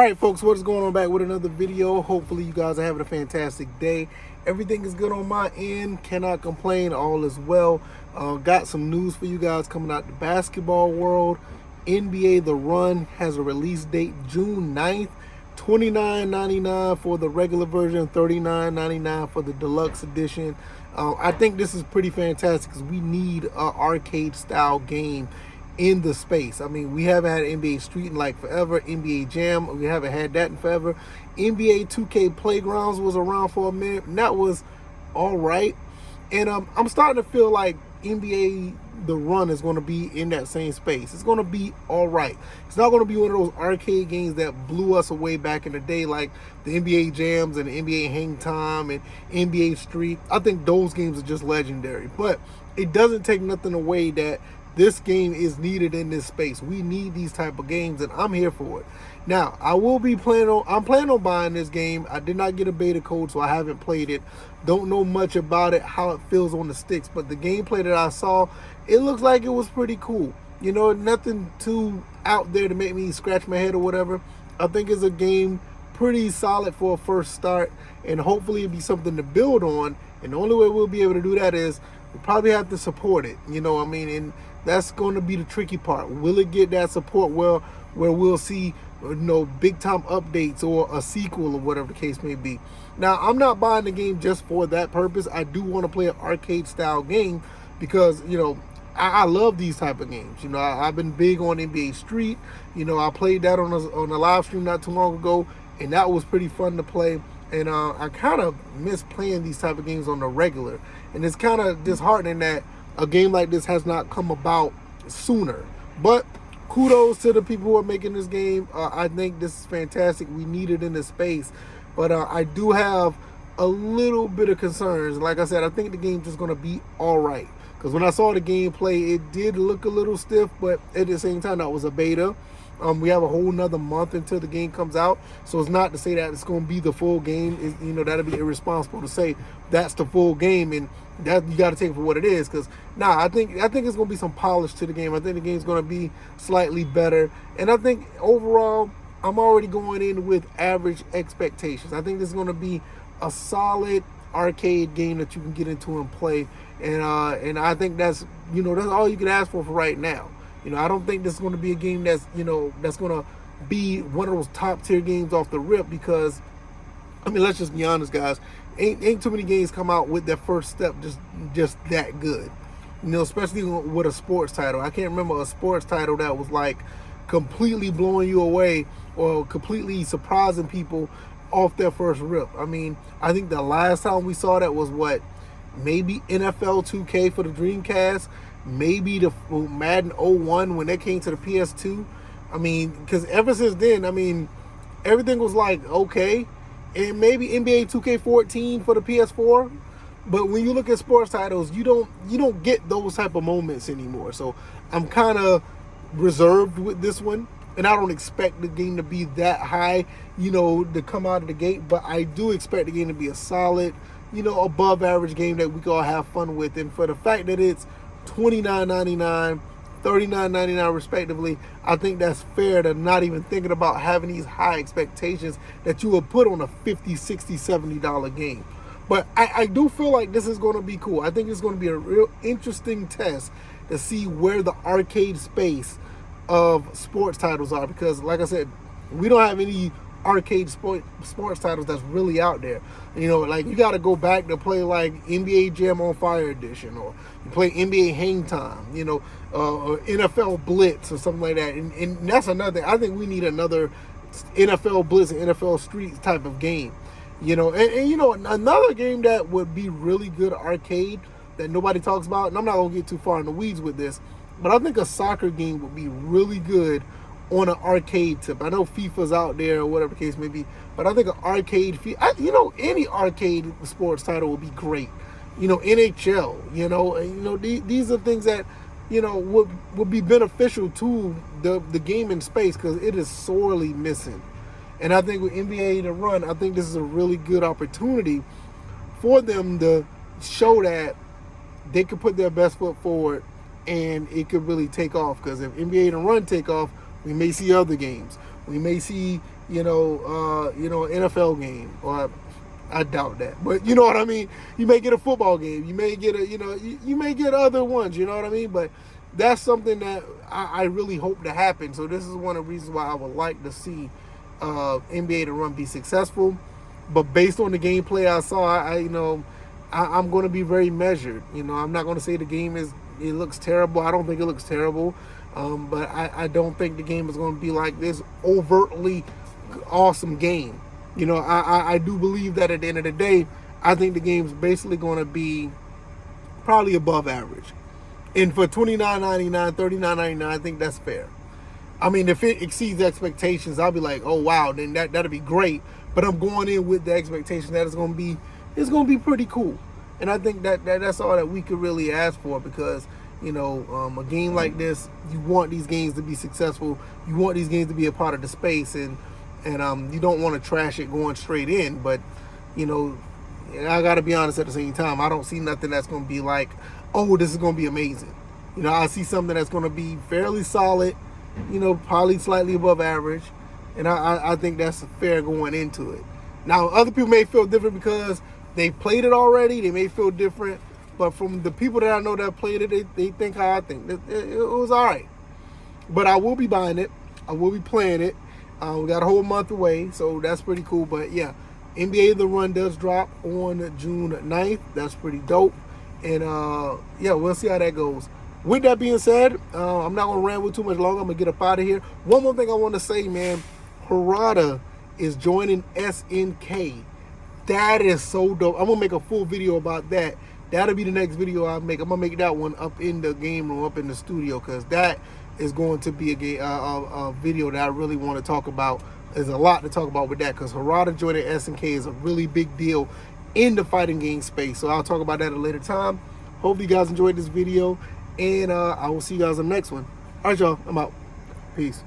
All right, folks, what is going on? Back with another video. Hopefully you guys are having a fantastic day. Everything is good on my end. Cannot complain. All is well. Got some news for you guys coming out the basketball world. NBA The Run has a release date June 9th. $29.99 for the regular version, $39.99 for the deluxe edition. I think this is pretty fantastic because we need an arcade style game in the space. I mean, we haven't had NBA Street in like forever. NBA Jam, we haven't had that in forever. NBA 2K Playgrounds was around for a minute, and that was all right. And I'm starting to feel like NBA The Run is going to be in that same space. It's going to be all right. It's not going to be one of those arcade games that blew us away back in the day, like the NBA Jams and the NBA Hang Time and NBA Street. I think those games are just legendary. But it doesn't take nothing away that this game is needed in this space. We need these type of games, and I'm here for it. Now, I'm planning on buying this game. I did not get a beta code, so I haven't played it. Don't know much about it, how it feels on the sticks, but the gameplay that I saw, it looks like it was pretty cool. You know, nothing too out there to make me scratch my head or whatever. I think it's a game pretty solid for a first start, and hopefully it'll be something to build on. And the only way we'll be able to do that is we probably have to support it. You know what I mean? And that's going to be the tricky part. Will it get that support where we'll see, you know, big time updates or a sequel or whatever the case may be? Now, I'm not buying the game just for that purpose. I do want to play an arcade style game because, you know, I love these type of games. You know, I've been big on NBA Street. You know, I played that on a live stream not too long ago, and that was pretty fun to play. And I kind of miss playing these type of games on the regular. And it's kind of disheartening that a game like this has not come about sooner. But kudos to the people who are making this game. I think this is fantastic. We need it in this space. But I do have a little bit of concerns. Like I said, I think the game's just going to be all right. Because when I saw the gameplay, it did look a little stiff. But at the same time, that was a beta. We have a whole nother month until the game comes out. So it's not to say that it's going to be the full game. You know, that'd be irresponsible to say that's the full game. And that you got to take it for what it is. Because, I think it's going to be some polish to the game. I think the game's going to be slightly better. And I think overall, I'm already going in with average expectations. I think this is going to be a solid arcade game that you can get into and play. And I think that's all you can ask for right now. You know, I don't think this is going to be a game that's going to be one of those top tier games off the rip because, I mean, let's just be honest, guys. Ain't too many games come out with their first step just that good. You know, especially with a sports title. I can't remember a sports title that was like completely blowing you away or completely surprising people off their first rip. I mean, I think the last time we saw that was maybe NFL 2K for the Dreamcast. Maybe the Madden 01 when that came to the PS2. I mean, because ever since then, I mean, everything was like, okay. And maybe NBA 2K14 for the PS4. But when you look at sports titles, you don't get those type of moments anymore. So I'm kind of reserved with this one. And I don't expect the game to be that high, to come out of the gate. But I do expect the game to be a solid, above average game that we can all have fun with. And for the fact that it's $29.99, $39.99 respectively, I think that's fair to not even thinking about having these high expectations that you would put on a $50, $60, $70 game. But I do feel like this is going to be cool. I think it's going to be a real interesting test to see where the arcade space of sports titles are because, like I said, we don't have any arcade sports titles that's really out there. Like you got to go back to play like NBA Jam on Fire Edition, or you play NBA Hang Time, or NFL Blitz or something like that. And that's another thing. I think we need another NFL Blitz and NFL Street type of game. And another game that would be really good arcade that nobody talks about, and I'm not going to get too far in the weeds with this, but I think a soccer game would be really good on an arcade tip. I know FIFA's out there or whatever the case may be, but I think an arcade, any arcade sports title would be great. NHL, these are things that, would be beneficial to the gaming space because it is sorely missing. And I think with NBA The Run, I think this is a really good opportunity for them to show that they can put their best foot forward and it could really take off. Because if NBA The Run take off, we may see other games. We may see, NFL game, or I doubt that, but you know what I mean. You may get a football game. You may get you may get other ones. You know what I mean. But that's something that I really hope to happen. So this is one of the reasons why I would like to see NBA The Run be successful. But based on the gameplay I saw, I'm going to be very measured. I'm not going to say it looks terrible. I don't think it looks terrible. But I don't think the game is going to be like this overtly awesome game. I do believe that at the end of the day, I think the game's basically going to be probably above average. And for $29.99, $39.99, I think that's fair. I mean, if it exceeds expectations, I'll be like, oh wow, then that'll be great. But I'm going in with the expectation that it's going to be pretty cool. And I think that's all that we could really ask for, because a game like this, you want these games to be successful. You want these games to be a part of the space, and you don't want to trash it going straight in. But I got to be honest, at the same time, I don't see nothing that's going to be like, oh, this is going to be amazing. I see something that's going to be fairly solid, probably slightly above average, and I think that's fair going into it. Now, other people may feel different because they played it already. They may feel different, but from the people that I know that played it, they think how I think. It was all right. But I will be buying it. I will be playing it. We got a whole month away, so that's pretty cool. But yeah, NBA The Run does drop on June 9th. That's pretty dope. And yeah, we'll see how that goes. With that being said, I'm not going to ramble too much longer. I'm going to get up out of here. One more thing I want to say, man. Harada is joining SNK. That is so dope. I'm going to make a full video about that. That'll be the next video I make. I'm going to make that one up in the game room, up in the studio, because that is going to be a video that I really want to talk about. There's a lot to talk about with that, because Harada joining SNK is a really big deal in the fighting game space. So I'll talk about that at a later time. Hope you guys enjoyed this video, and I will see you guys on the next one. All right, y'all. I'm out. Peace.